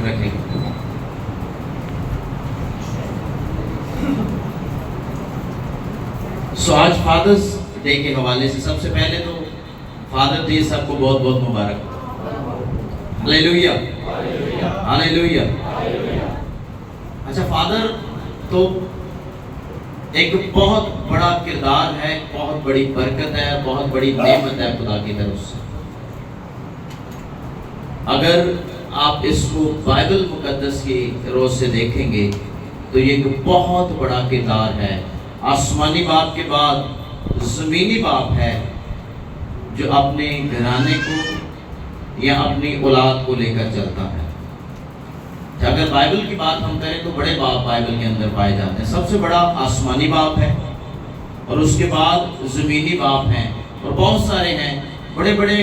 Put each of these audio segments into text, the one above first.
رکھیں گے. سو آج فادرز ڈے کے حوالے سے سب سے پہلے تو فادر ڈے سب کو بہت بہت مبارک. ہلیلویا ہلیلویا. اچھا، فادر تو ایک بہت بڑا کردار ہے، بہت بڑی برکت ہے، بہت بڑی نعمت ہے خدا کی طرف سے. اگر آپ اس کو بائبل مقدس کی روز سے دیکھیں گے تو یہ ایک بہت بڑا کردار ہے. آسمانی باپ کے بعد زمینی باپ ہے جو اپنے گھرانے کو یا اپنی اولاد کو لے کر چلتا ہے. اگر بائبل کی بات ہم کریں تو بڑے باپ بائبل کے اندر پائے جاتے ہیں. سب سے بڑا آسمانی باپ ہے اور اس کے بعد زمینی باپ ہیں، اور بہت سارے ہیں بڑے بڑے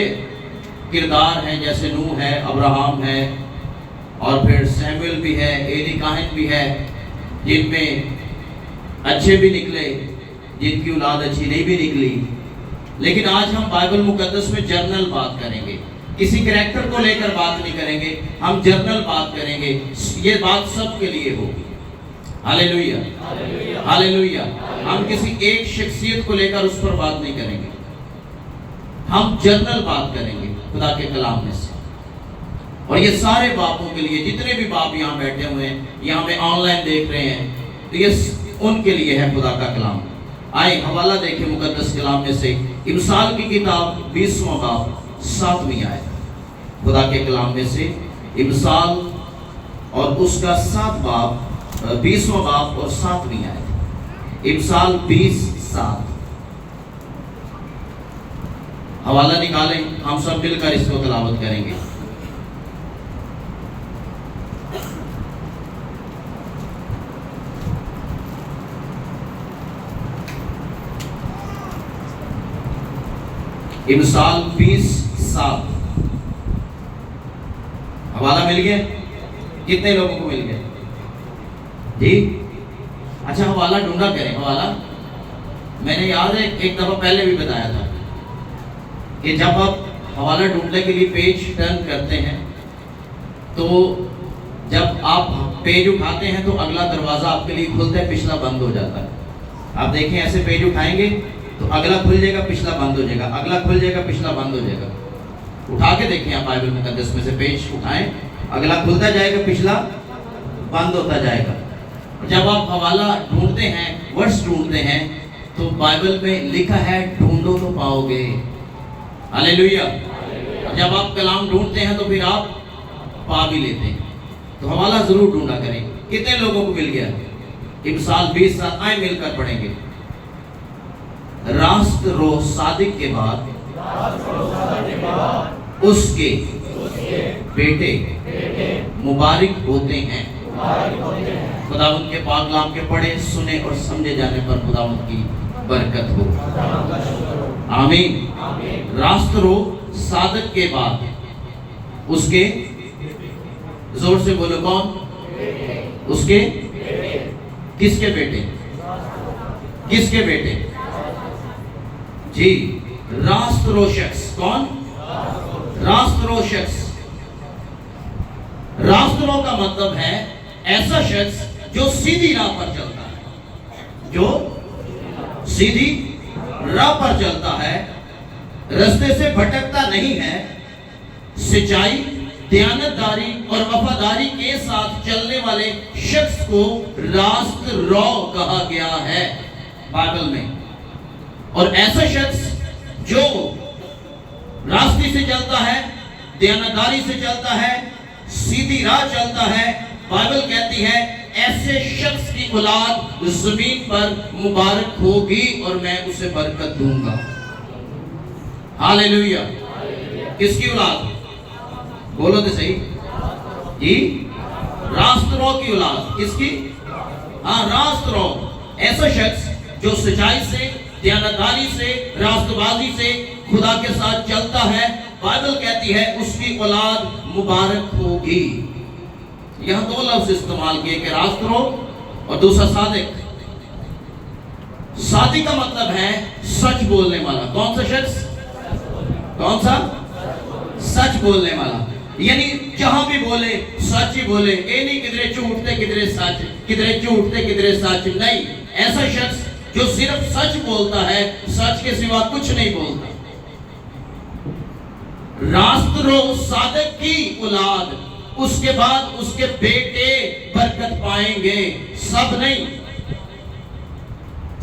کردار ہیں، جیسے نوح ہے، ابراہم ہے، اور پھر سیموئل بھی ہے، ایلی کاہن بھی ہے، جن میں اچھے بھی نکلے، جن کی اولاد اچھی نہیں بھی نکلی. لیکن آج ہم بائبل مقدس میں جرنل بات کریں گے، کسی کریکٹر کو لے کر بات نہیں کریں گے، ہم جرنل بات کریں گے. یہ بات سب کے لیے ہوگی. ہلیلویا ہلیلویا. ہم کسی ایک شخصیت کو لے کر اس پر بات نہیں کریں گے، ہم جرنل بات کریں گے خدا کے کلام میں سے. اور یہ سارے باپوں کے لیے، جتنے بھی باپ یہاں بیٹھے ہوئے ہیں یا ہمیں آن لائن دیکھ رہے ہیں، تو یہ ان کے لیے ہے خدا کا کلام. آئے حوالہ دیکھیں مقدس کلام میں سے، امثال کی کتاب 20واں باب 7ویں آیت. خدا کے کلام میں سے امثال اور اس کا 20واں باب اور 7ویں آیت. امثال 20:7. حوالہ نکالیں، ہم سب مل کر اس کو تلاوت کریں گے. امثال 20:7. حوالہ مل گیا؟ کتنے لوگوں کو مل گیا جی؟ اچھا، حوالہ ڈھونڈا کریں. حوالہ میں نے یاد ہے ایک دفعہ پہلے بھی بتایا تھا کہ جب آپ حوالہ ڈھونڈنے کے لیے پیج ٹرن کرتے ہیں تو جب آپ پیج اٹھاتے ہیں تو اگلا دروازہ آپ کے لیے کھلتا ہے، پچھلا بند ہو جاتا ہے. آپ دیکھیں ایسے پیج اٹھائیں گے تو اگلا کھل جائے گا، پچھلا بند ہو جائے گا، اگلا کھل جائے گا، پچھلا بند ہو جائے گا. اٹھا کے دیکھیں آپ بائبل مقدس میں سے پیج اٹھائیں، اگلا کھلتا جائے گا، پچھلا بند ہوتا جائے گا. جب آپ حوالہ ڈھونڈتے ہیں، ورڈز ڈھونڈتے ہیں، تو بائبل میں لکھا ہے ڈھونڈو تو پاؤ گے. ہلیلویا. جب آپ کلام ڈھونڈتے ہیں تو پھر آپ پا بھی لیتے ہیں. تو حوالہ ضرور ڈھونڈا کریں. کتنے لوگوں کو مل گیا؟ امثال 20:7. آئیں مل کر پڑھیں گے. راست رو صادق کے بعد اس کے بیٹے مبارک ہوتے ہیں. خدا ان کے پاک کلام کے پڑھے سنے اور سمجھے جانے پر خدا ان کی برکت ہو. آمین. راست رو صادق کے بعد اس کے، زور سے بولو کون؟ اس کے، کس کے بیٹے؟ کس کے بیٹے؟ جی، راست رو شخص. کون؟ راست رو شخص. راست رو کا مطلب ہے ایسا شخص جو سیدھی راہ پر چلتا ہے، جو سیدھی راہ پر چلتا ہے، رستے سے بھٹکتا نہیں ہے. سچائی، دیانتداری اور وفاداری کے ساتھ چلنے والے شخص کو راست رو کہا گیا ہے بائبل میں. اور ایسا شخص جو راستے سے چلتا ہے، دیانتداری سے چلتا ہے، سیدھی راہ چلتا ہے، بائبل کہتی ہے ایسے شخص کی اولاد زمین پر مبارک ہوگی اور میں اسے برکت دوں گا. ہاللیلویا. کس کی اولاد؟ بولو تو صحیح جی. راست رو کی اولاد. کس کی؟ ہاں، راست رو. ایسا شخص جو سچائی سے، دیانتداری سے، راست بازی سے خدا کے ساتھ چلتا ہے، بائبل کہتی ہے اس کی اولاد مبارک ہوگی. یہاں دو لفظ استعمال کیے کہ راست رو اور دوسرا صادق. صادق کا مطلب ہے سچ بولنے والا. کون سا شخص؟ کون سا؟ سچ بولنے والا. یعنی جہاں بھی بولے سچ ہی بولے، اے نہیں کدھرے جھوٹتے کدھرے سچ، کدھرے جھوٹتے کدھرے سچ، نہیں، ایسا شخص جو صرف سچ بولتا ہے، سچ کے سوا کچھ نہیں بولتا۔ راست رو صادق کی اولاد، اس کے بعد اس کے بیٹے برکت پائیں گے، سب نہیں،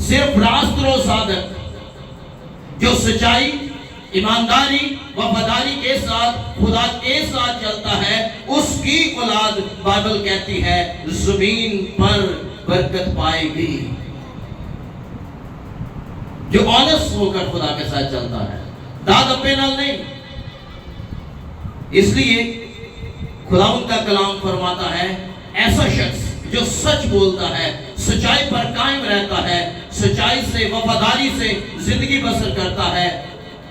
صرف راست رو صادق جو سچائی، ایمانداری، وفاداری کے ساتھ خدا کے ساتھ چلتا ہے، اس کی اولاد بائبل کہتی ہے زمین پر برکت پائے گی۔ جو آنس ہو کر خدا کے ساتھ چلتا ہے، داد اپنے نال نہیں۔ اس لیے خدا ان کا کلام فرماتا ہے ایسا شخص جو سچ بولتا ہے، سچائی پر قائم رہتا ہے، سچائی سے، وفاداری سے زندگی بسر کرتا ہے،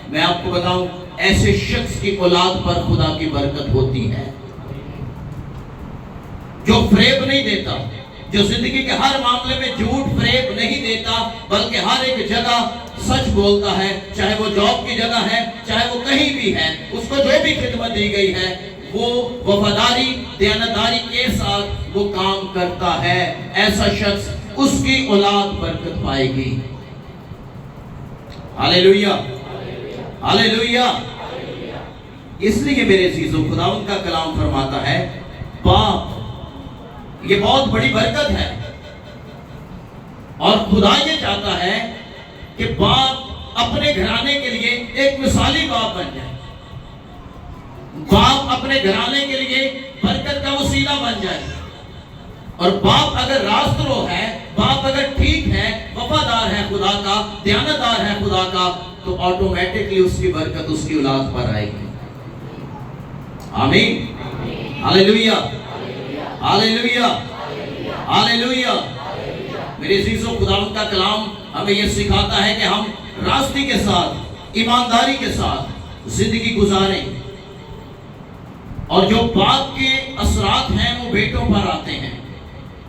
میں آپ کو بتاؤں ایسے شخص کی اولاد پر خدا کی برکت ہوتی ہے۔ جو فریب نہیں دیتا، جو زندگی کے ہر معاملے میں جھوٹ فریب نہیں دیتا، بلکہ ہر ایک جگہ سچ بولتا ہے، چاہے وہ جاب کی جگہ ہے، چاہے وہ کہیں بھی ہے، اس کو جو بھی خدمت دی گئی ہے، وہ وفاداری، دیانتداری کے ساتھ وہ کام کرتا ہے، ایسا شخص، اس کی اولاد برکت پائے گی۔ ہاللیلویہ، ہاللیلویہ۔ اس لیے میرے عزیزو خداوند کا کلام فرماتا ہے باپ، یہ بہت بڑی برکت ہے، اور خدا یہ چاہتا ہے کہ باپ اپنے گھرانے کے لیے ایک مثالی باپ بن جائے، باپ اپنے گھرانے کے لیے برکت کا وسیلہ بن جائے، اور باپ اگر راست رو ہے، باپ اگر ٹھیک ہے، وفادار ہے خدا کا، دیانتدار ہے خدا کا، تو آٹومیٹکلی اس کی برکت اس کی اولاد پر آئے گی۔ آمین، ہاللیلویہ، ہاللیلویہ، ہاللیلویہ۔ میرے عزیزو خداوند کا کلام ہمیں یہ سکھاتا ہے کہ ہم راستی کے ساتھ، ایمانداری کے ساتھ زندگی گزاریں، اور جو باپ کے اثرات ہیں وہ بیٹوں پر آتے ہیں،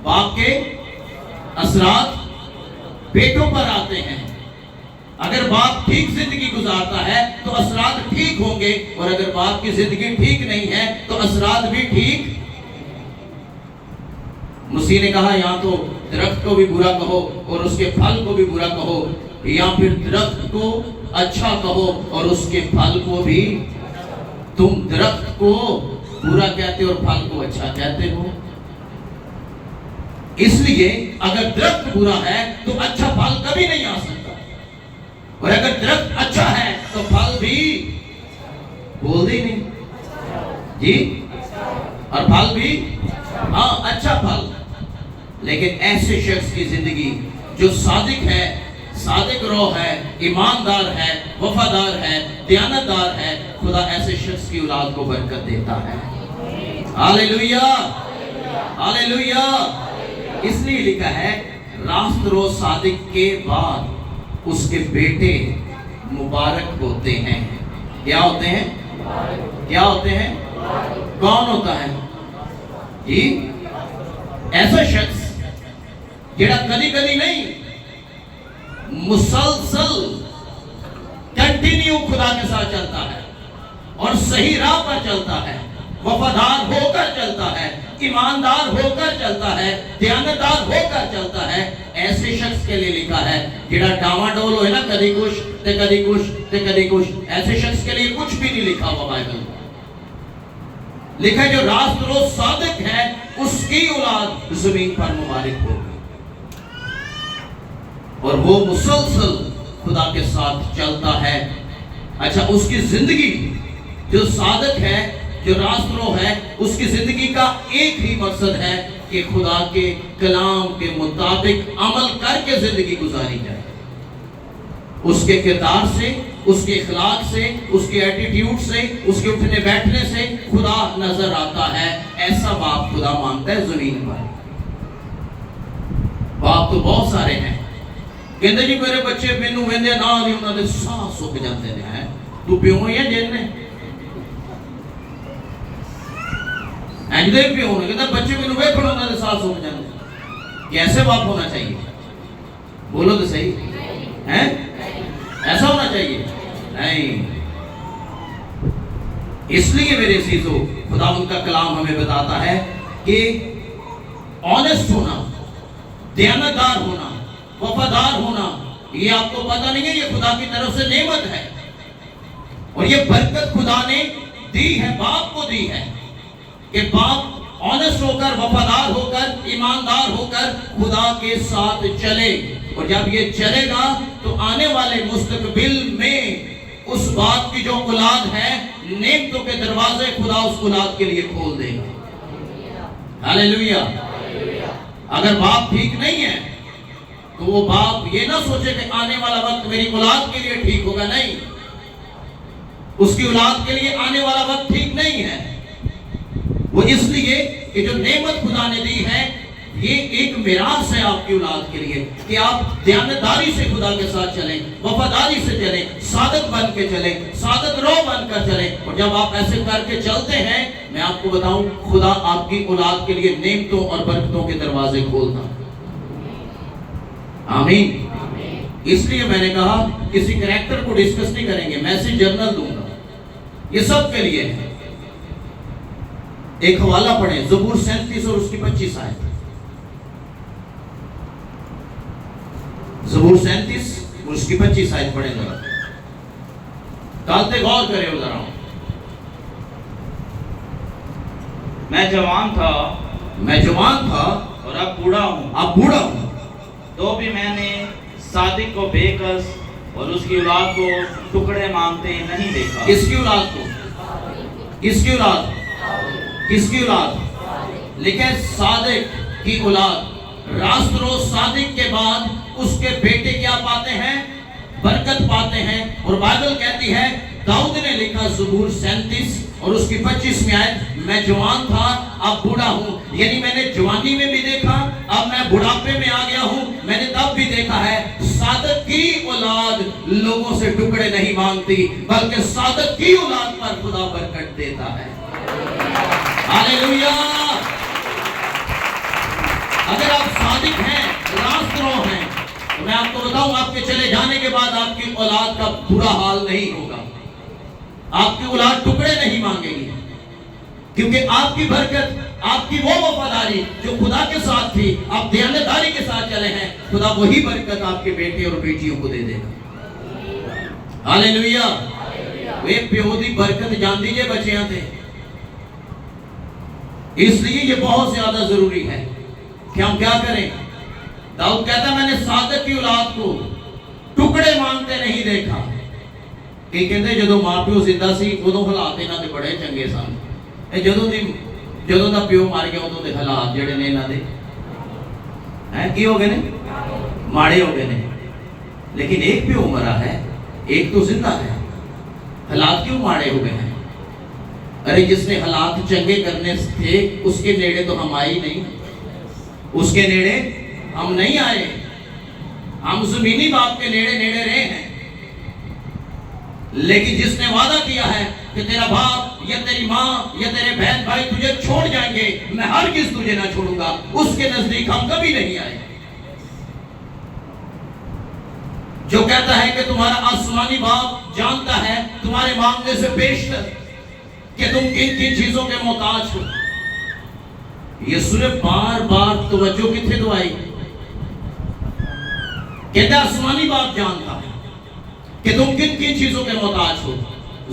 باپ کے اثرات بیٹوں پر آتے ہیں۔ اگر باپ ٹھیک زندگی گزارتا ہے تو اثرات ٹھیک ہوں گے، اور اگر باپ کی زندگی ٹھیک نہیں ہے تو اثرات بھی ٹھیک۔ مسیح نے کہا یا تو درخت کو بھی برا کہو اور اس کے پھل کو بھی برا کہو، یا پھر درخت کو اچھا کہو اور اس کے پھل کو بھی۔ تم درخت کو برا کہتے اور پھل کو اچھا کہتے ہو۔ اس لیے اگر درخت برا ہے تو اچھا پھل کبھی نہیں آ سکتا، اور اگر درخت اچھا ہے تو پھل بھی بول دے نہیں جی، اور پھل بھی ہاں اچھا پھل۔ لیکن ایسے شخص کی زندگی جو صادق ہے، صادق روح ہے، ایماندار ہے، وفادار ہے، دیانتدار ہے، خدا ایسے شخص کی اولاد کو برکت دیتا ہے۔ ہاللیلویہ، ہاللیلویہ۔ اس لیے لکھا ہے راست رو صادق کے بعد اس کے بیٹے مبارک ہوتے ہیں۔ کیا ہوتے ہیں؟ کیا ہوتے ہیں؟ کون ہوتا ہے جی؟ ایسا شخص جڑا کدی کدی نہیں، مسلسل کنٹینیو خدا کے ساتھ چلتا ہے اور صحیح راہ پر چلتا ہے، وفادار ہو کر چلتا ہے، ایماندار ہو کر چلتا ہے، دیانتدار ہو کر چلتا ہے، ایسے شخص کے لیے لکھا ہے جڑا ڈاما ڈول ہوئے نا، کدی کچھ تے کدی کچھ تے کدی کچھ، ایسے شخص کے لیے کچھ بھی نہیں لکھا ہوا بائبل میں۔ لکھا جو راست رو صادق ہے اس کی اولاد زمین پر مبارک ہوگی، اور وہ مسلسل خدا کے ساتھ چلتا ہے۔ اچھا، اس کی زندگی جو صادق ہے، جو راست رو ہے، اس کی زندگی کا ایک ہی مقصد ہے کہ خدا کے کلام کے مطابق عمل کر کے زندگی گزاری جائے۔ اس کے کردار سے، اس کے اخلاق سے، اس کے ایٹیٹیوڈ سے، اس کے اٹھنے بیٹھنے سے خدا نظر آتا ہے۔ ایسا باپ خدا مانگتا ہے زمین پر۔ باپ تو بہت سارے ہیں، کہتے جی میرے بچے مینوں ویندے نال ہی انہاں دے ساہ سک جاندے نے، تو پیو یا جن نے اینج دے پیو نے، کہتا بچے مینوں ویکھن انہاں دے ساہ سک جاندے۔ کیسے باپ ہونا چاہیے؟ بولو تو صحیح ہیں؟ ایسا ہونا چاہیے؟ نہیں۔ اس لیے میرے عزیزو خداوند کا کلام ہمیں بتاتا ہے کہ آنیسٹ ہونا، دیانتدار ہونا، وفادار ہونا، یہ آپ کو پتہ نہیں ہے، یہ خدا کی طرف سے نعمت ہے، اور یہ برکت خدا نے دی ہے، باپ کو دی ہے کہ باپ آنیسٹ ہو کر، وفادار ہو کر، ایماندار ہو کر خدا کے ساتھ چلے، اور جب یہ چلے گا تو آنے والے مستقبل میں اس باپ کی جو اولاد ہے، نعمتوں کے دروازے خدا اس اولاد کے لیے کھول دے گا۔ ہاللیلویہ۔ اگر باپ ٹھیک نہیں ہے تو وہ باپ یہ نہ سوچے کہ آنے والا وقت میری اولاد کے لیے ٹھیک ہوگا، نہیں، اس کی اولاد کے لیے آنے والا وقت ٹھیک نہیں ہے۔ وہ اس لیے کہ جو نعمت خدا نے دی ہے یہ ایک میراث ہے آپ کی اولاد کے لیے، کہ آپ دیانتداری سے خدا کے ساتھ چلیں، وفاداری سے چلیں، صادق بن کے چلیں، صادق رو بن کر چلیں، اور جب آپ ایسے کر کے چلتے ہیں، میں آپ کو بتاؤں خدا آپ کی اولاد کے لیے نعمتوں اور برکتوں کے دروازے کھولتا۔ آمین۔ اس لیے میں نے کہا کسی کریکٹر کو ڈسکس نہیں کریں گے، میسج جرنل دوں گا، یہ سب کے لیے ہے۔ ایک حوالہ پڑھیں، زبور 37 اور اس کی 25 آیت۔ زبور 37 اور اس کی 25 آیت پڑھیں ذرا، ڈالتے غور کرے ہو ذرا۔ میں جوان تھا اور اب بوڑھا ہوں، تو بھی میں نے صادق کو بے کس اور اس کی اولاد کو ٹکڑے مانگتے نہیں دیکھا۔ کس کی اولاد کو؟ کس کی اولاد؟ کس کی اولاد؟ لکھے صادق کی اولاد۔ راست روز صادق کے بعد اس کے بیٹے کیا پاتے ہیں؟ برکت پاتے ہیں، اور بائبل کہتی ہے داؤد نے لکھا زبور 37 اور اس کی 25 میں آیت، میں جوان تھا اب بوڑھا ہوں، یعنی میں نے جوانی میں بھی دیکھا، اب میں بڑھاپے میں آ گیا ہوں، میں نے تب بھی دیکھا ہے صادق کی اولاد لوگوں سے ٹکڑے نہیں مانگتی، بلکہ صادق کی اولاد پر خدا برکت دیتا ہے۔ ہاللیلویہ۔ اگر آپ صادق ہیں، راست رو ہیں، تو میں آپ کو بتاؤں آپ کے چلے جانے کے بعد آپ کی اولاد کا برا حال نہیں ہوگا، آپ کی اولاد ٹکڑے نہیں مانگے گی، کیونکہ آپ کی برکت، آپ کی وہ وفاداری جو خدا کے ساتھ تھی، آپ دیانتداری کے ساتھ چلے ہیں، خدا وہی برکت آپ کے بیٹے اور بیٹیوں کو دے دے گا۔ ہاللیلویہ۔ وہ ایک یہودی برکت جان دیجئے بچیاں تھے، اس لیے یہ بہت زیادہ ضروری ہے کہ ہم کیا کریں۔ داؤد کہتا میں نے صادق کی اولاد کو ٹکڑے مانگتے نہیں دیکھا، کہ کہتے جدو ماں پیو زندہ سی ادو حالات انہاں دے بڑے چنگے سن، جدو دا پیو مر گیا ادو دے حالات جڑے نے انہاں دے کی ہو گئے نے؟ ماڑے ہو گئے نے۔ لیکن ایک پیو مرا ہے، ایک تو زندہ ہے، حالات کیوں ماڑے ہو گئے ہیں؟ ارے جس نے حالات چنگے کرنے تھے اس کے نیڑے تو ہم آئے نہیں، اس کے نیڑے ہم نہیں آئے، ہم زمینی باپ کے نیڑے رہے ہیں، لیکن جس نے وعدہ کیا ہے کہ تیرا باپ یا تیری ماں یا تیرے بہن بھائی تجھے چھوڑ جائیں گے، میں ہرگز تجھے نہ چھوڑوں گا، اس کے نزدیک ہم کبھی نہیں آئے۔ جو کہتا ہے کہ تمہارا آسمانی باپ جانتا ہے تمہارے مانگنے سے بیشتر کہ تم کن کن چیزوں کے محتاج ہو، یہ صرف بار بار توجہ کتنے دعائی کہتا ہے آسمانی باپ جانتا ہے کہ تم کن کن چیزوں کے محتاج ہو،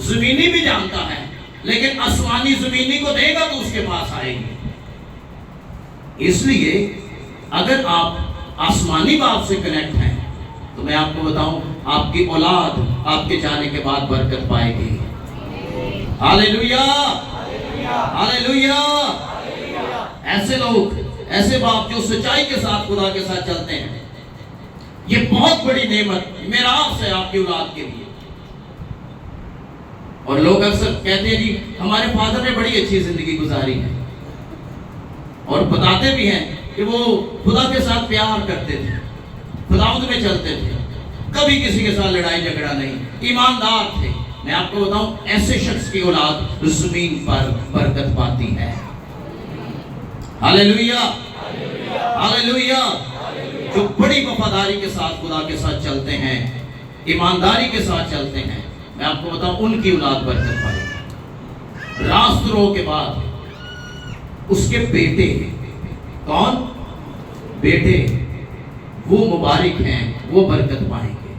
زمینی بھی جانتا ہے، لیکن آسمانی زمینی کو دے گا تو اس کے پاس آئے گی۔ اس لیے اگر آپ آسمانی باپ سے کنیکٹ ہیں تو میں آپ کو بتاؤں آپ کی اولاد آپ کے جانے کے بعد برکت پائے گی۔ ہاللیلویہ، ہاللیلویہ۔ ایسے لوگ، ایسے باپ جو سچائی کے ساتھ خدا کے ساتھ چلتے ہیں، یہ بہت بڑی نعمت میراث ہے آپ کی اولاد کے لیے۔ اور لوگ اکثر کہتے ہیں جی ہمارے فادر نے بڑی اچھی زندگی گزاری ہے، اور بتاتے بھی ہیں کہ وہ خدا کے ساتھ پیار کرتے تھے، خداوند میں چلتے تھے، کبھی کسی کے ساتھ لڑائی جھگڑا نہیں، ایماندار تھے۔ میں آپ کو بتاؤں ایسے شخص کی اولاد زمین پر برکت پاتی ہے۔ ہاللیلویہ، ہاللیلویہ۔ جو بڑی وفاداری کے ساتھ خدا کے ساتھ چلتے ہیں، ایمانداری کے ساتھ چلتے ہیں، میں آپ کو بتاؤں ان کی اولاد برکت پائے گی۔ راست رو کے بعد اس کے بیٹے، کون بیٹے، وہ مبارک ہیں، وہ برکت پائیں گے۔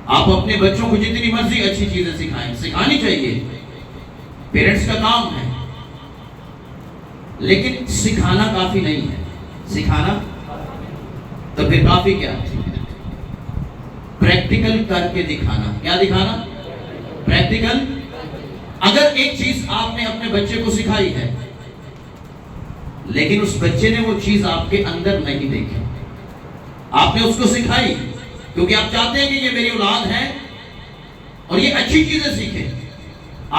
آپ اپنے بچوں کو جتنی مرضی اچھی چیزیں سکھائیں، سکھانی چاہیے، پیرنٹس کا کام ہے، لیکن سکھانا کافی نہیں ہے۔ سکھانا تو پھر کافی کیا؟ پریکٹیکل کر کے دکھانا۔ کیا دکھانا؟ پریکٹیکل۔ اگر ایک چیز آپ نے اپنے بچے کو سکھائی ہے لیکن اس بچے نے وہ چیز آپ کے اندر نہیں دیکھی، آپ نے اس کو سکھائی کیونکہ آپ چاہتے ہیں کہ یہ میری اولاد ہے اور یہ اچھی چیزیں سیکھے،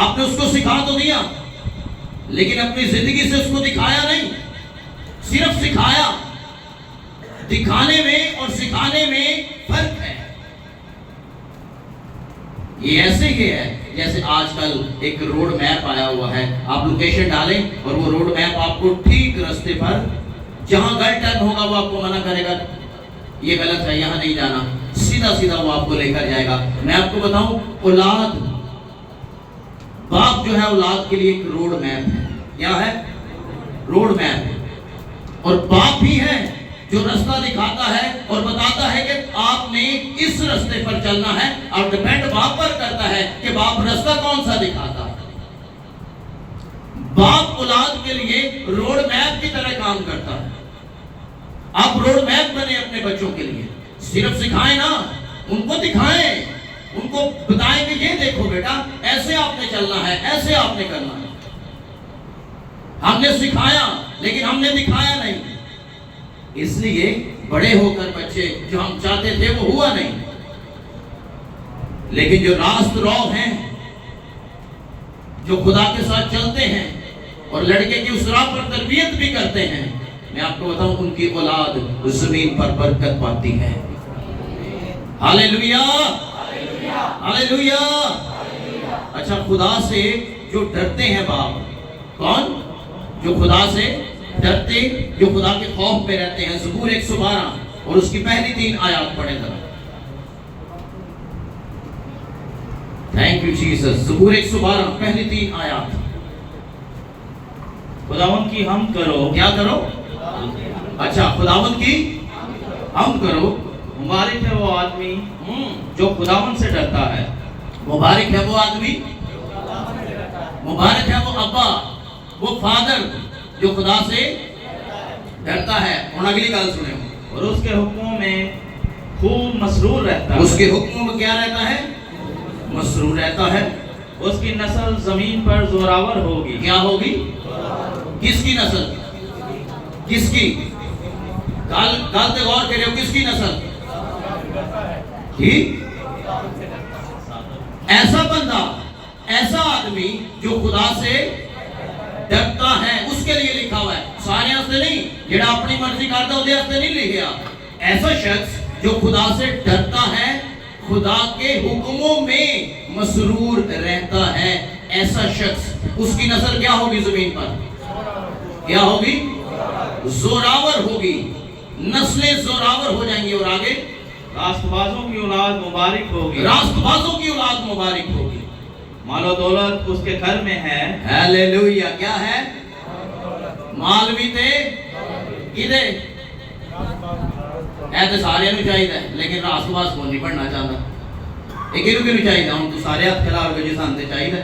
آپ نے اس کو سکھا تو دیا لیکن اپنی زندگی سے اس کو دکھایا نہیں۔ صرف سکھایا، دکھانے میں اور سکھانے میں فرق ہے۔ یہ ایسے ہی ہے جیسے آج کل ایک روڈ میپ آیا ہوا ہے، آپ لوکیشن ڈالیں اور وہ روڈ میپ آپ کو ٹھیک راستے پر جہاں گلت ٹرن ہوگا وہ آپ کو منع کرے گا، یہ غلط ہے، یہاں نہیں جانا، سیدھا سیدھا وہ آپ کو لے کر جائے گا۔ میں آپ کو بتاؤں، اولاد، باپ جو ہے اولاد کے لیے ایک روڈ میپ ہے۔ کیا ہے؟ Road map. اور باپ بھی ہے جو رستہ دکھاتا ہے اور بتاتا ہے کہ آپ نے اس رستے پر چلنا ہے، اور ڈیپینڈ باپ پر کرتا ہے کہ باپ رستہ کون سا دکھاتا ہے۔ باپ اولاد کے لیے روڈ میپ کی طرح کام کرتا ہے۔ آپ روڈ میپ بنے اپنے بچوں کے لیے، صرف سکھائیں نا، ان کو دکھائیں، ان کو بتائیں کہ یہ دیکھو بیٹا، ایسے آپ نے چلنا ہے، ایسے آپ نے کرنا ہے۔ ہم نے سکھایا لیکن ہم نے دکھایا نہیں، اس لیے بڑے ہو کر بچے جو ہم چاہتے تھے وہ ہوا نہیں۔ لیکن جو راست رو ہیں، جو خدا کے ساتھ چلتے ہیں اور لڑکے کی اس راہ پر تربیت بھی کرتے ہیں، میں آپ کو بتاؤں ان کی اولاد زمین پر برکت پاتی ہے۔ ہاللیلویا، ہاللیلویا۔ اچھا، خدا سے جو ڈرتے ہیں باپ، کون؟ جو خدا سے ڈرتے، جو خدا کے خوف پہ رہتے ہیں۔ زبور 112 اور اس کی پہلی 3 آیات پڑھیں ذرا۔ Thank you Jesus. زبور 112 پہلی 3 آیات۔ خداوند کی حمد کرو۔ کیا کرو؟ اچھا، خداوند کی حمد کرو۔ مبارک ہے وہ آدمی جو خداوند سے ڈرتا ہے۔ مبارک ہے وہ آدمی، مبارک ہے وہ ابا، وہ فادر جو خدا سے ڈرتا ہے۔ اور اگلی گل سنیں، اور اس کے حکموں میں خوب مسرور رہتا ہے۔ اس کے حکموں میں کیا رہتا ہے؟ مسرور رہتا ہے۔ اس کی نسل زمین پر زوراور ہوگی۔ کیا ہوگی؟ کس کی نسل؟ کس کی؟ کال تے غور کرے ہو، کس کی نسل؟ ایسا بندہ، ایسا آدمی جو خدا سے ڈرتا ہے، اس کے لیے لکھا ہوا ہے۔ سارے ہستے نہیں، جڑا اپنی مرضی کرتا ہے ہستے نہیں لکھیا۔ ایسا شخص جو خدا سے ڈرتا ہے، خدا کے حکموں میں مسرور رہتا ہے، ایسا شخص، اس کی نسل کیا ہوگی زمین پر؟ کیا ہوگی؟ زوراور ہوگی، نسلیں زوراور ہو جائیں گی۔ اور آگے، راست بازوں کی اولاد مبارک ہوگی۔ راست بازوں کی اولاد مبارک ہوگی۔ مال و دولت اس کے گھر میں ہے۔ ہاللیلویا۔ کیا ہے؟ مال بھی تے کدے اے تے سارے نو چاہیے، لیکن راست باز کو نہیں پڑھنا چاہتا۔ ایک کیوں چاہیے؟ ہوں تو سارے ہاتھ کھلا کے جی سانتے چاہیے۔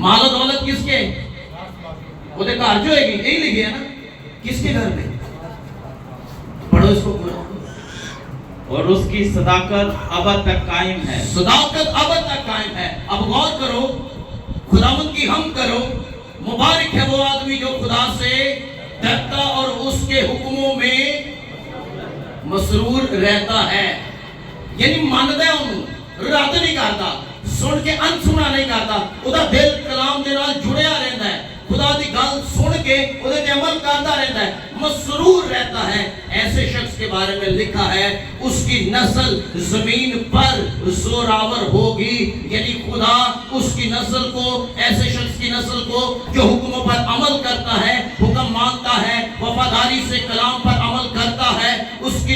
مال و دولت کس کے؟ وہ تے گھر جو ہے گی، یہی لکھی ہے نا، کس کے گھر میں؟ پڑھو اس کو پورا۔ اور اس کی صداقت ابد تک قائم ہے۔ صداقت ابد تک قائم ہے۔ اب غور کرو، خداوند کی حمد کرو۔ مبارک ہے وہ آدمی جو خدا سے ڈرتا اور اس کے حکموں میں مسرور رہتا ہے، یعنی مانتا ہے انہوں، رد نہیں کرتا، سن کے انسنا نہیں کرتا، وہ دل کلام دے نال جڑیا رہتا ہے، خدا دی گل سن کے وہ عمل کرتا رہتا ہے، مسرور رہتا ہے۔ ایسے شخص کے بارے میں لکھا ہے اس کی نسل زمین پر زوراور ہوگی، یعنی خدا اس کی نسل کو، ایسے شخص کی نسل کو جو حکموں پر عمل کرتا ہے، حکم مانتا ہے، وفاداری سے کلام پر عمل کرتا ہے، اس کی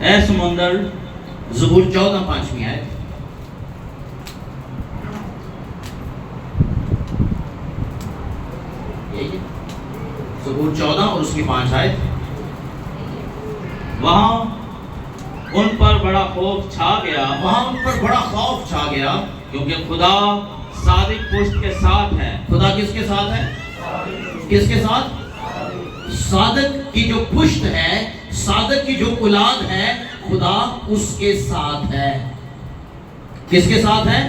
اے سمندر زبور 14 5ویں آیت. زبور 14 اور اس کی 5 آیت. وہاں ان پر بڑا خوف چھا گیا، وہاں ان پر بڑا خوف چھا گیا، کیونکہ خدا صادق پشت کے ساتھ ہے. خدا کس کے ساتھ ہے؟ کس کے ساتھ؟ صادق کی جو پشت ہے، صادق کی جو اولاد ہے، خدا اس کے ساتھ ہے. کس کے ساتھ ہے؟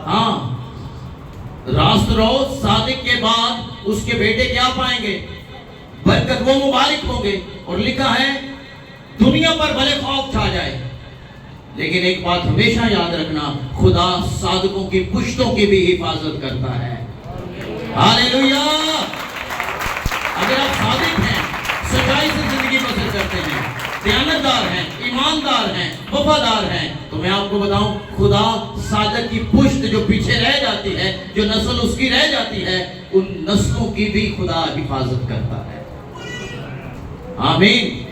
ہاں، راست رہو، صادق کے بعد اس کے بیٹے کیا پائیں گے؟ برکت، وہ مبارک ہوں گے. اور لکھا ہے دنیا پر بھلے خوف چھا جائے، لیکن ایک بات ہمیشہ یاد رکھنا، خدا صادقوں کی پشتوں کی بھی حفاظت کرتا ہے. ہاللیلویہ. اگر آپ صادق ہیں، سچائی سے زندگی بسر کرتے ہیں، دیانتدار ہیں، ایماندار ہیں، وفادار ہیں، تو میں آپ کو بتاؤں خدا صادق کی پشت جو پیچھے رہ جاتی ہے، جو نسل اس کی رہ جاتی ہے، ان نسلوں کی بھی خدا حفاظت کرتا ہے. آمین.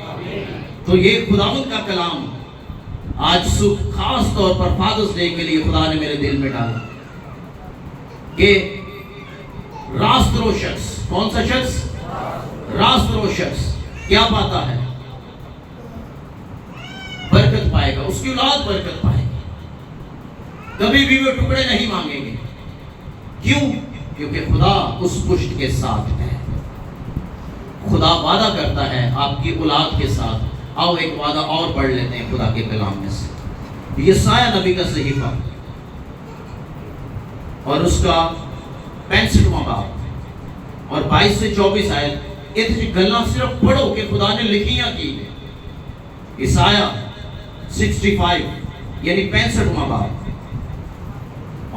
تو یہ خداوند کا کلام آج صبح خاص طور پر فادرس ڈے کے لیے خدا نے میرے دل میں ڈالا کہ راست رو شخص، کون سا شخص؟ راست رو شخص کیا پاتا ہے؟ برکت پائے گا، اس کی اولاد برکت پائے گی. کبھی بھی وہ ٹکڑے نہیں مانگیں گے. کیوں؟ کیونکہ خدا اس پشت کے ساتھ ہے. خدا وعدہ کرتا ہے آپ کی اولاد کے ساتھ. آؤ ایک وعدہ اور پڑھ لیتے ہیں خدا کے کلام میں سے. یسایہ نبی کا صحیفہ اور اس کا 65واں باب اور 22 سے 24 آیت. یہ گلاں صرف پڑھو کہ خدا نے لکھیاں کی. یسایہ 65 یعنی 65واں باب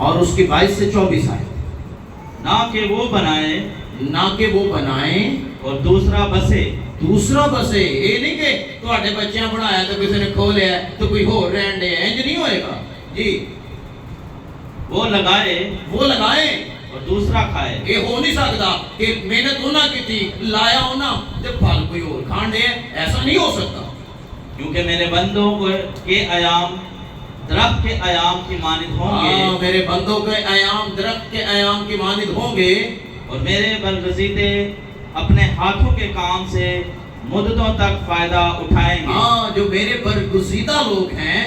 اور اس کی 22 سے 24 آیت. نہ کہ وہ بنائے، نہ کہ وہ بنائیں اور دوسرا بسے. دوسرا بسے. یہ نہیں کہ تواڈے بچیاں بنایا تو کسی نے کھو لیا تو کوئی ہور رہن دے. انج نہیں ہوئے گا جی. وہ لگائے اور دوسرا کھائے. یہ ہو نہیں سکتا کہ محنت ہونا کی تھی، لایا ہونا تے پھل کوئی اور کھان دے. ایسا نہیں ہو سکتا. کیونکہ میرے بندوں کے ایام درخت کے ایام کی مانند ہوں گے. میرے بندوں کے ایام درخت کے ایام کی مانند ہوں گے. اور میرے برگزیدے اپنے ہاتھوں کے کام سے مدتوں تک فائدہ اٹھائیں گے. جو میرے برگزیدہ لوگ ہیں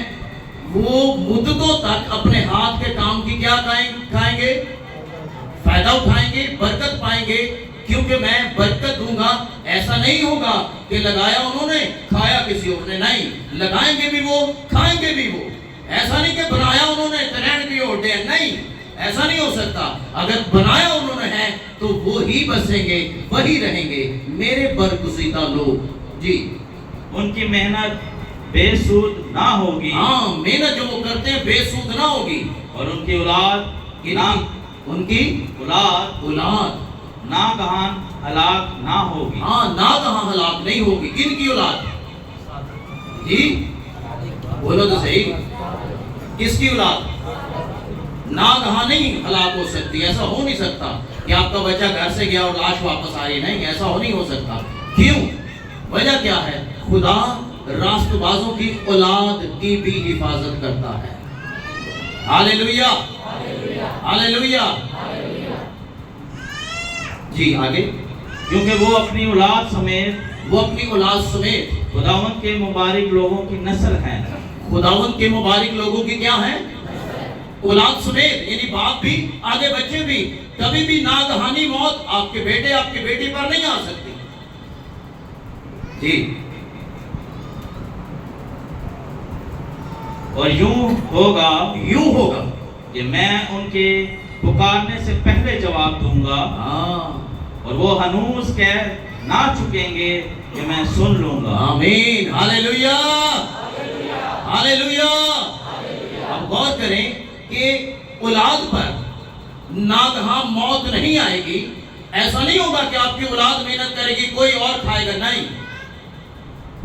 وہ مدتوں تک اپنے ہاتھ کے کام کی کیا کھائیں گے؟ فائدہ اٹھائیں گے، برکت پائیں گے. کیونکہ میں برکت دوں گا. ایسا نہیں ہوگا کہ لگایا انہوں نے کھایا کسی اور نے. نہیں، لگائیں گے بھی وہ، کھائیں گے بھی وہ. ایسا نہیں کہ بنایا انہوں نے ترین بھی ہوتے ہیں. نہیں، ایسا نہیں ہو سکتا. اگر بنایا انہوں نے ہے تو وہی بسیں گے، وہی رہیں گے. میرے برگزیدہ لوگ جی، ان کی محنت بے سود نہ ہوگی. محنت جو وہ کرتے ہیں بے سود نہ ہوگی. اور ان کی اولاد ناگہاں ہلاک نہ ہوگی. ناگہاں ہلاک نہیں ہوگی. کن کی اولاد؟ جی بولو تو صحیح. کس کی اولاد؟ ناگہاں نہیں ہلاک ہو سکتی. ایسا ہو نہیں سکتا کہ آپ کا بچہ گھر سے گیا اور لاش واپس آ رہی. نہیں، ایسا ہو نہیں ہو سکتا. کیوں؟ وجہ کیا ہے؟ خدا راست بازوں کی اولاد کی بھی حفاظت کرتا ہے. ہاللیلویہ، ہاللیلویہ. جی آگے. کیونکہ وہ اپنی اولاد سمیت خداوند کے مبارک لوگوں کی نسل ہیں. خداوند کے مبارک لوگوں کی کیا ہے؟ اولاد سمیت، یعنی باپ بھی، آگے بچے بھی. کبھی بھی ناگہانی موت آپ کے بیٹے آپ کی بیٹی پر نہیں آ سکتی. جی. اور یوں ہوگا کہ میں ان کے پکارنے سے پہلے جواب دوں گا. اور وہ ہنوز کہہ نہ چکیں گے کہ میں سن لوں گا. آمین. ہاللیلویہ، ہاللیلویہ. اب غور کریں کہ اولاد پر ناگہاں موت نہیں آئے گی. ایسا نہیں ہوگا کہ آپ کی اولاد محنت کرے گی کوئی اور کھائے گا. نہیں،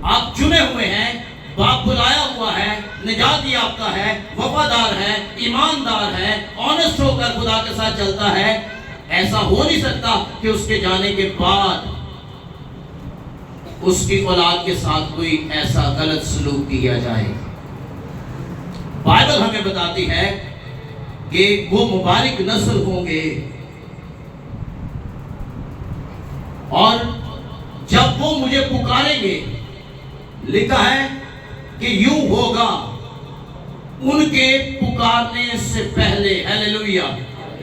آپ چنے ہوئے ہیں، باپ بلایا ہوا ہے، نجات یافتہ ہے، وفادار ہے، ایماندار ہے، آنسٹ ہو کر خدا کے ساتھ چلتا ہے. ایسا ہو نہیں سکتا کہ اس کے جانے کے بعد اس کی اولاد کے ساتھ کوئی ایسا غلط سلوک کیا جائے۔ بائبل ہمیں بتاتی ہے کہ وہ مبارک نسل ہوں گے، اور جب وہ مجھے پکاریں گے، لکھا ہے کہ یوں ہوگا ان کے پکارنے سے پہلے۔ ہیلیلویا۔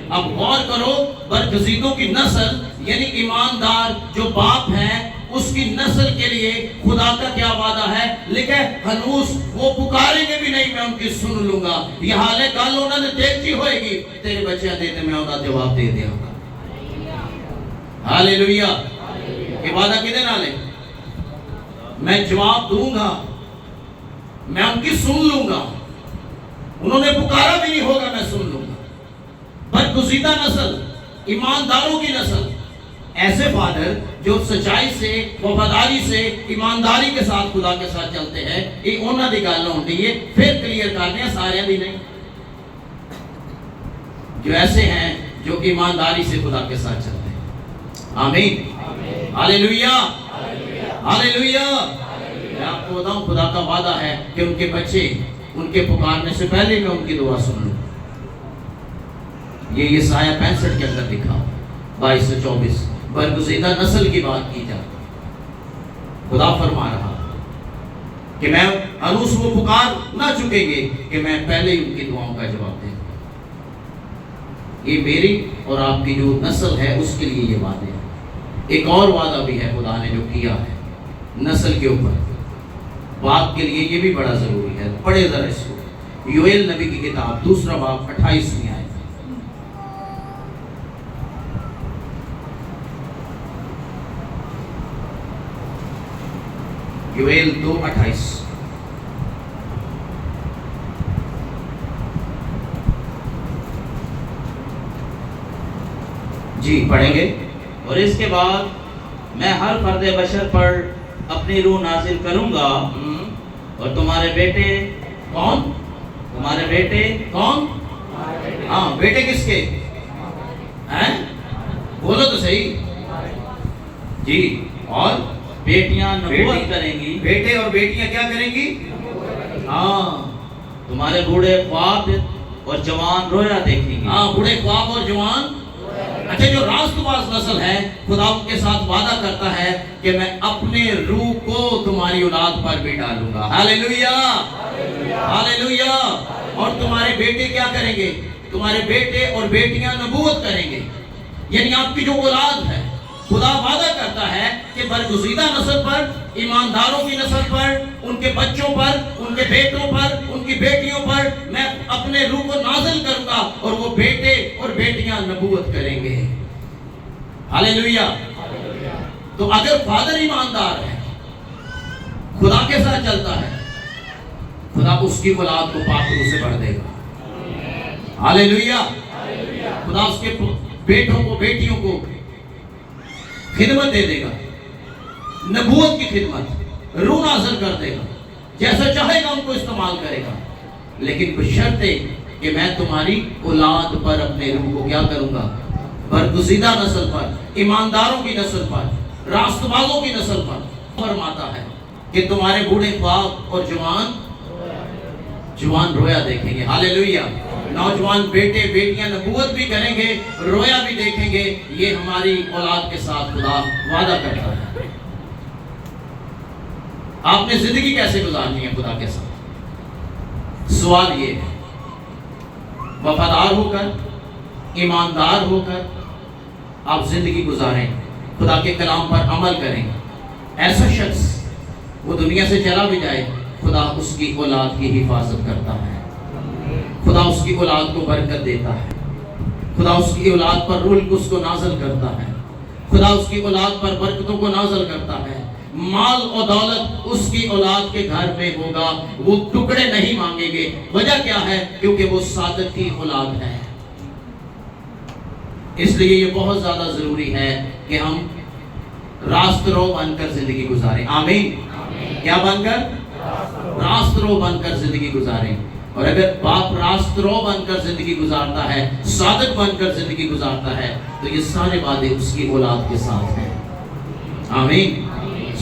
اب غور کرو، برگزیدوں کی نسل یعنی ایماندار جو باپ ہے، اس کی نسل کے لیے خدا کا کیا وعدہ ہے؟ لکھے ہنوس وہ پکاریں گے بھی نہیں، میں ان کی سن لوں گا۔ یہ حال ہے کل انہوں نے دیکھی ہوئے گی، تیرے بچے دیتے میں انہوں نے جواب دے دیا گا۔ ہالیلویا۔ یہ وعدہ کدے نہ لے، میں جواب دوں گا، میں ان کی سن لوں گا۔ انہوں نے پکارا بھی نہیں ہوگا، میں سن لوں گا۔ برگزیدہ نسل، ایمانداروں کی نسل، ایسے فادر جو سچائی سے، وفاداری سے، ایمانداری کے ساتھ خدا کے ساتھ چلتے ہیں، یہ انہوں نے گالنا ہوتی ہے۔ پھر کلیئر کرنے ہیں سارے بھی نہیں، جو ایسے ہیں جو ایمانداری سے خدا کے ساتھ چلتے ہیں۔ آمین، ہاللیلویا، ہاللیلویا۔ میں آپ کو بتاؤں، خدا کا وعدہ ہے کہ ان کے بچے ان کے پکارنے سے پہلے میں ان کی دعا سن لوں۔ یہ یسایہ 65 کے اندر لکھا 22 سے 24، برگزیدہ نسل کی بات کی جاتی۔ خدا فرما رہا کہ میں انوس وہ پکار نہ چکیں گے کہ میں پہلے ہی ان کی دعاؤں کا جواب دے دوں۔ یہ میری اور آپ کی جو نسل ہے اس کے لیے یہ وعدے ہیں۔ ایک اور وعدہ بھی ہے خدا نے جو کیا ہے نسل کے اوپر، باپ کے لیے یہ بھی بڑا ضروری ہے۔ پڑھے ذرا اس کو، یوئیل نبی کی کتاب 2 باب 28 آیت۔ یوئیل 2:28۔ جی پڑھیں گے۔ اور اس کے بعد میں ہر فرد بشر پر اپنی روح نازل کروں گا، اور تمہارے بیٹے کون؟ تمہارے بیٹے کون؟ ہاں، بیٹے کس کے ہیں؟ بولو تو صحیح جی۔ اور بیٹیاں نبوت کریں گی، بیٹے اور بیٹیاں کیا کریں گی؟ ہاں، تمہارے بوڑھے خواب اور جوان رویا دیکھیں گے۔ ہاں، بوڑھے خواب اور جوان۔ اچھا، جو راست باز نسل ہے، خدا ان کے ساتھ وعدہ کرتا ہے کہ میں اپنے روح کو تمہاری اولاد پر بھی ڈالوں گا۔ ہاللیلویا، ہاللیلویا۔ اور تمہارے بیٹے کیا کریں گے؟ تمہارے بیٹے اور بیٹیاں نبوت کریں گے، یعنی آپ کی جو اولاد ہے، خدا وعدہ کرتا ہے کہ برگزیدہ نسل پر، ایمانداروں کی نسل پر، ان کے بچوں پر، ان کے بیٹوں پر، ان کی بیٹیوں پر میں اپنے روح کو نازل کروں گا، اور وہ بیٹے اور بیٹیاں نبوت کریں گے۔ ہاللیلویا۔ تو اگر فادر ایماندار ہے، خدا کے ساتھ چلتا ہے، خدا اس کی اولاد کو پاک روح سے بھر دے گا۔ ہاللیلویا۔ خدا اس کے بیٹوں کو، بیٹیوں کو خدمت دے دے گا، نبوت کی خدمت، روح نازل کر دے گا، جیسا چاہے گا ان کو استعمال کرے گا۔ لیکن کچھ شرط ہے کہ میں تمہاری اولاد پر اپنے روح کو کیا کروں گا؟ برگزیدہ نسل پر، ایمانداروں کی نسل پر، راست بازوں کی نسل پر فرماتا ہے کہ تمہارے بوڑھے خواب اور جوان رویا دیکھیں گے۔ ہاللیلویا۔ نوجوان بیٹے بیٹیاں نبوت بھی کریں گے، رویا بھی دیکھیں گے۔ یہ ہماری اولاد کے ساتھ خدا وعدہ کرتا ہے۔ آپ نے زندگی کیسے گزارنی ہے خدا کے ساتھ؟ سوال یہ ہے، وفادار ہو کر، ایماندار ہو کر آپ زندگی گزاریں، خدا کے کلام پر عمل کریں۔ ایسا شخص وہ دنیا سے چلا بھی جائے، خدا اس کی اولاد کی حفاظت کرتا ہے، خدا اس کی اولاد کو برکت دیتا ہے، خدا اس کی اولاد پر رزق اس کو نازل کرتا ہے، خدا اس کی اولاد پر برکتوں کو نازل کرتا ہے۔ مال اور دولت اس کی اولاد کے گھر میں ہوگا، وہ ٹکڑے نہیں مانگیں گے۔ وجہ کیا ہے؟ کیونکہ وہ صادق کی اولاد ہے۔ اس لیے یہ بہت زیادہ ضروری ہے کہ ہم راست رو بن کر زندگی گزاریں۔ آمین۔ کیا بن کر؟ راست رو بن کر زندگی گزاریں۔ اور اگر باپ راست رو بن کر زندگی گزارتا ہے، صادق بن کر زندگی گزارتا ہے، تو یہ سارے وعدے اس کی اولاد کے ساتھ ہیں۔ آمین۔